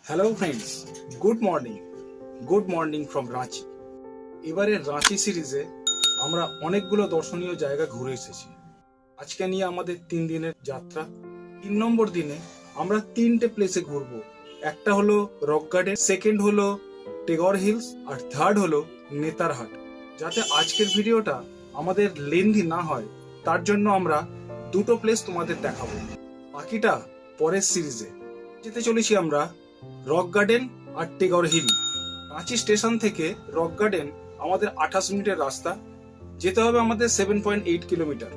Hello friends, good morning from Ranchi. এবারে রাঁচি সিরিজে আমরা অনেকগুলো দর্শনীয় জায়গা ঘুরে এসেছি। আজকে নিয়ে আমাদের 3 দিনের যাত্রা। 3 নম্বর দিনে আমরা 3টে প্লেসে ঘুরবো। একটা হলো রক গার্ডেন, সেকেন্ড হলো টেগর হিলস, আর থার্ড হলো নেতারহাট। যাতে আজকের ভিডিওটা আমাদের লেন্দি না হয় তার জন্য আমরা 2টো প্লেস তোমাদের দেখাবো, বাকিটা পরের সিরিজে। যেতে চলেছি আমরা রক গার্ডেন আর টেগর হিল। রাঁচি স্টেশন থেকে রক গার্ডেন আমাদের 28 মিনিটের রাস্তা, যেতে হবে আমাদের 7.8 কিলোমিটার।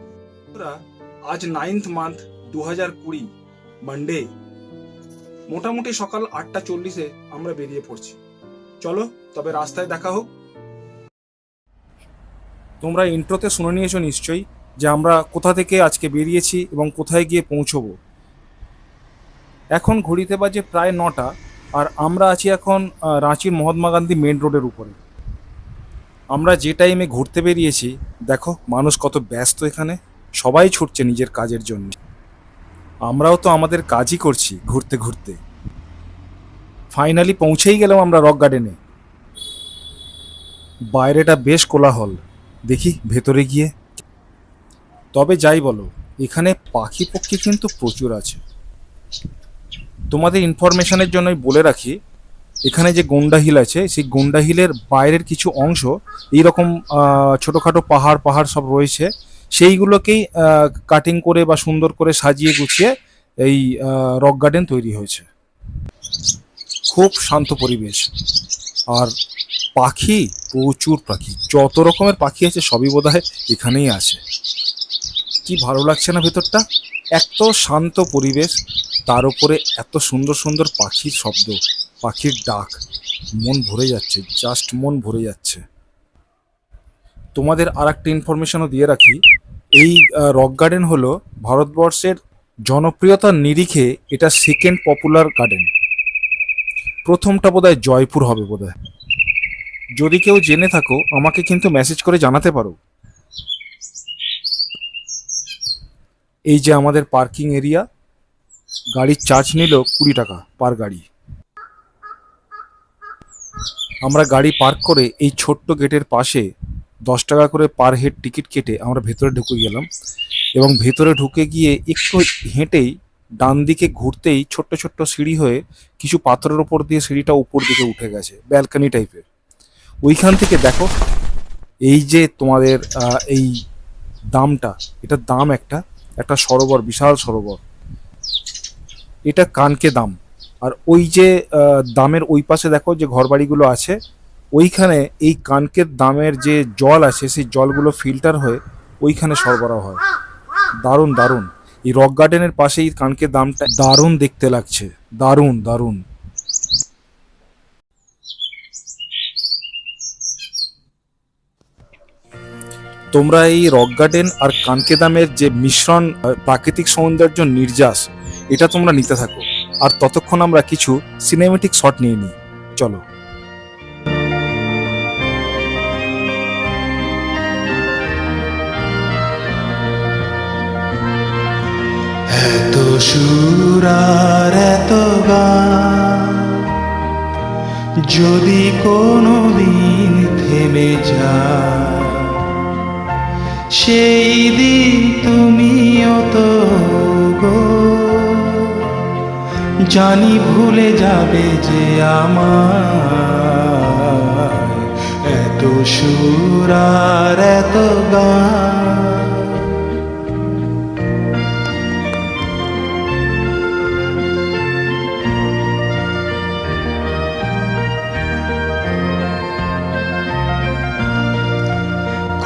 আজ 9th মান্থ 2020 মানডে, মোটামুটি সকাল 8:40-এ আমরা বেরিয়ে পড়ছি। চলো তবে রাস্তায় দেখা হোক। তোমরা ইন্ট্রোতে শুনে নিয়েছো নিশ্চয়ই যে আমরা কোথা থেকে আজকে বেরিয়েছি এবং কোথায় গিয়ে পৌঁছবো। এখন ঘড়িতে বাজে প্রায় 9টা, আর আমরা আছি এখন রাঁচির মহাত্মা গান্ধী মেন রোডের উপরে। আমরা যে টাইমে ঘুরতে বেরিয়েছি, দেখো মানুষ কত ব্যস্ত এখানে, সবাই ছুটছে নিজের কাজের জন্য। আমরাও তো আমাদের কাজই করছি ঘুরতে ঘুরতে। ফাইনালি পৌঁছেই গেলাম আমরা রক গার্ডেনে। বাইরেটা বেশ কোলাহল, দেখি ভেতরে গিয়ে। তবে যাই বলো, এখানে পাখি পক্ষী কিন্তু প্রচুর আছে। তোমাদের ইনফরমেশনের জন্যই বলে রাখি, এখানে যে গোন্ডা হিল আছে, সেই গোন্ডা হিলের বাইরের কিছু অংশ এইরকম ছোটোখাটো পাহাড় সব রয়েছে, সেইগুলোকেই কাটিং করে বা সুন্দর করে সাজিয়ে গুছিয়ে এই রক গার্ডেন তৈরি হয়েছে। খুব শান্ত পরিবেশ, আর পাখি প্রচুর পাখি, যত রকমের পাখি আছে সবই বোধহয় এখানেই আছে। কি ভালো লাগছে না ভেতরটা, এত শান্ত পরিবেশ, তার উপরে এত সুন্দর সুন্দর পাখির শব্দ, পাখির ডাক, মন ভরে যাচ্ছে, জাস্ট মন ভরে যাচ্ছে। তোমাদের আর একটা ইনফরমেশনও দিয়ে রাখি, এই রক গার্ডেন হলো ভারতবর্ষের জনপ্রিয়তার নিরিখে এটা সেকেন্ড পপুলার গার্ডেন। প্রথমটা বোধহয় জয়পুর হবে বোধহয়। যদি কেউ জেনে থাকো আমাকে কিন্তু মেসেজ করে জানাতে পারো। এই যে আমাদের পার্কিং এরিয়া, গাড়ির চার্জ নিল 20 টাকা পার গাড়ি। আমরা গাড়ি পার্ক করে এই ছোট্ট গেটের পাশে 10 টাকা করে পার হেড টিকিট কেটে আমরা ভেতরে ঢুকে গেলাম, এবং ভেতরে ঢুকে গিয়ে একটু হেঁটেই ডান দিকে ঘুরতেই ছোট্ট ছোট্ট সিঁড়ি হয়ে কিছু পাথরের ওপর দিয়ে সিঁড়িটা উপর দিকে উঠে গেছে, ব্যালকনি টাইপের। ওইখান থেকে দেখো এই যে তোমাদের এই দামটা, এটার দাম একটা সরোবর, বিশাল সরোবর, এটা কানকে দাম। আর ওই যে দামের ওই পাশে দেখো যে ঘরবাড়িগুলো আছে, ওইখানে এই কানকের দামের যে জল আছে, সেই জলগুলো ফিল্টার হয়ে ওইখানে সরবরাহ হয়। দারুণ দারুণ, এই রক গার্ডেনের পাশে এই কানকের দামটা দারুণ দেখতে লাগছে, দারুণ দারুণ। তোমরা এই রক গার্ডেন আর কানকে দামের যে মিশ্রণ, প্রাকৃতিক সৌন্দর্য নির্যাস, এটা তোমরা নিতে থাকো, আর ততক্ষণ আমরা কিছু সিনেমেটিক শট নিয়ে নিই। চলো। এত সুর আর এত গান যদি কোনো দিন থেমে যায়, সেই দিন তুমিও তো গো জানি ভুলে যাবে যে আমার। এত সুর আর এত গান,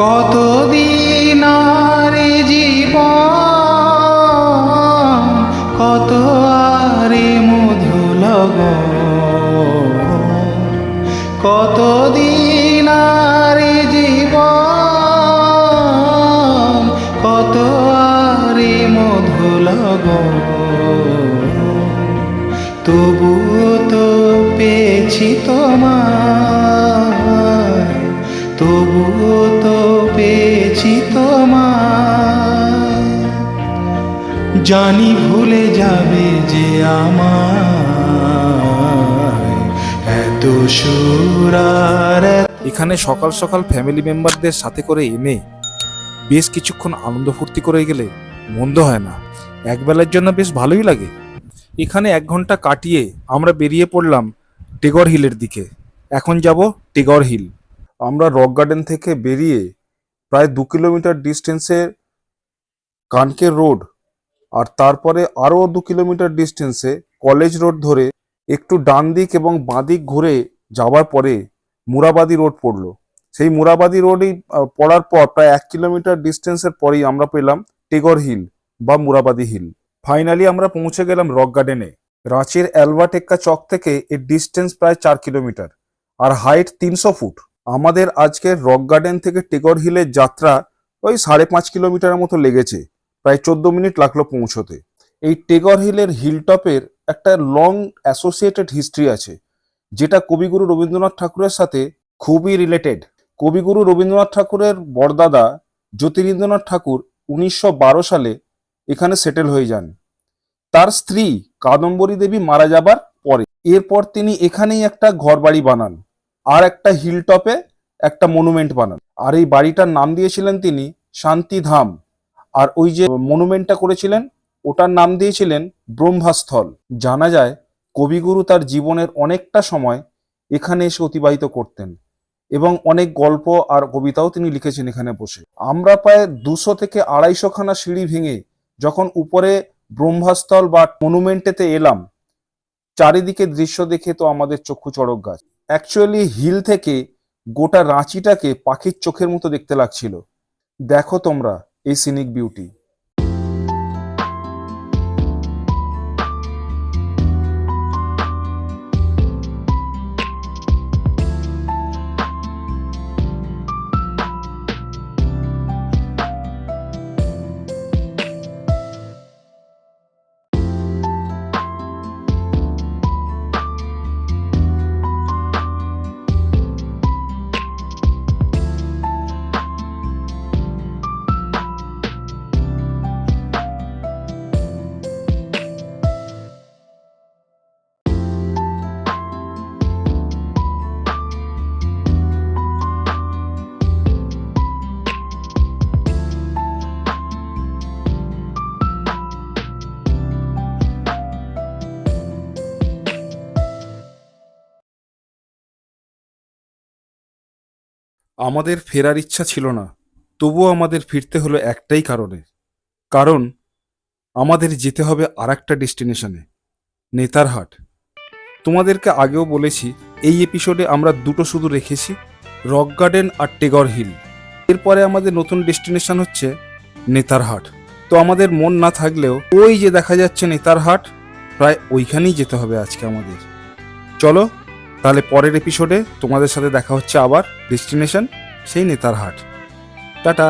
কতদিন আর জীবন, কত আরে মধু লগন, কতদিন আর জীবন, কত আরে মধু লগন, তবুও তো পেয়েছি তোমায়, তবুও তো পেয়েছি তোমায়, জানি ভুলে যাবে যে আমার। সুর আর এখানে সকাল সকাল ফ্যামিলি মেম্বারদের সাথে করে এনে বেশ কিছুক্ষণ আনন্দ ফুর্তি করে গেলে মন্দ হয় না, একবেলার জন্য বেশ ভালোই লাগে। এখানে 1 ঘন্টা কাটিয়ে আমরা বেরিয়ে পড়লাম টেগর হিলের দিকে। এখন যাব টেগর হিল। আমরা রক গার্ডেন থেকে বেরিয়ে প্রায় 2 কিলোমিটার ডিস্টেন্সে কানকের রোড, আর তারপরে আরও 2 কিলোমিটার ডিস্টেন্সে কলেজ রোড ধরে একটু ডান দিক এবং বাঁ দিক ঘুরে যাওয়ার পরে মুরাবাদি রোড পড়লো। সেই মুরাবাদি রোডেই পড়ার পর প্রায় 1 কিলোমিটার ডিস্টেন্সের পরেই আমরা পেলাম টেগর হিল বা মুরাবাদি হিল। ফাইনালি আমরা পৌঁছে গেলাম রক গার্ডেনে। রাঁচির অ্যালবার্ট এক্কা চক থেকে এর ডিস্টেন্স প্রায় 4 কিলোমিটার আর হাইট 300 ফুট। আমাদের আজকে রক গার্ডেন থেকে টেগর হিলের যাত্রা ওই 5.5 কিলোমিটারের মতো লেগেছে, প্রায় 14 মিনিট লাগলো পৌঁছতে। এই টেগর হিলের হিলটপের একটা লং অ্যাসোসিয়েটেড হিস্ট্রি আছে, যেটা কবিগুরু রবীন্দ্রনাথ ঠাকুরের সাথে খুবই রিলেটেড। কবিগুরু রবীন্দ্রনাথ ঠাকুরের বড়দাদা জ্যোতিরিন্দ্রনাথ ঠাকুর 1912 সালে এখানে সেটেল হয়ে যান। তার স্ত্রী কাদম্বরী দেবী মারা যাবার পরে এরপর তিনি এখানেই একটা ঘরবাড়ি বানান আর একটা হিলটপে একটা মনুমেন্ট বানান, আর এই বাড়িটার নাম দিয়েছিলেন তিনি শান্তিধাম। আর ওই যে মনুমেন্টটা করেছিলেন ওটার নাম দিয়েছিলেন ব্রহ্মাস্থল। জানা যায় কবিগুরু তার জীবনের অনেকটা সময় এখানে এসে অতিবাহিত করতেন এবং অনেক গল্প আর কবিতাও তিনি লিখেছেন এখানে বসে। আমরা প্রায় 200 থেকে 250 খানা সিঁড়ি ভেঙে যখন উপরে ব্রহ্মাস্থল বা মনুমেন্টেতে এলাম, চারিদিকে দৃশ্য দেখে তো আমাদের চক্ষু চড়ক গাছ। অ্যাকচুয়ালি হিল থেকে গোটা রাঁচিটাকে পাখির চোখের মতো দেখতে লাগছিল। দেখো তোমরা এই সিনিক বিউটি। আমাদের ফেরার ইচ্ছা ছিল না, তবুও আমাদের ফিরতে হলো একটাই কারণে, কারণ আমাদের যেতে হবে আরেকটা ডেস্টিনেশনে, নেতারহাট। তোমাদেরকে আগেও বলেছি এই এপিসোডে আমরা দুটো শুধু রেখেছি, রক গার্ডেন আর টেগর হিল। এরপরে আমাদের নতুন ডেস্টিনেশন হচ্ছে নেতারহাট। তো আমাদের মন না থাকলেও ওই যে দেখা যাচ্ছে নেতারহাট, প্রায় ওইখানেই যেতে হবে আজকে আমাদের। চলো তাহলে পরের এপিসোডে তোমাদের সাথে দেখা হচ্ছে আবার ডেস্টিনেশন সেই নেতারহাট। টাটা।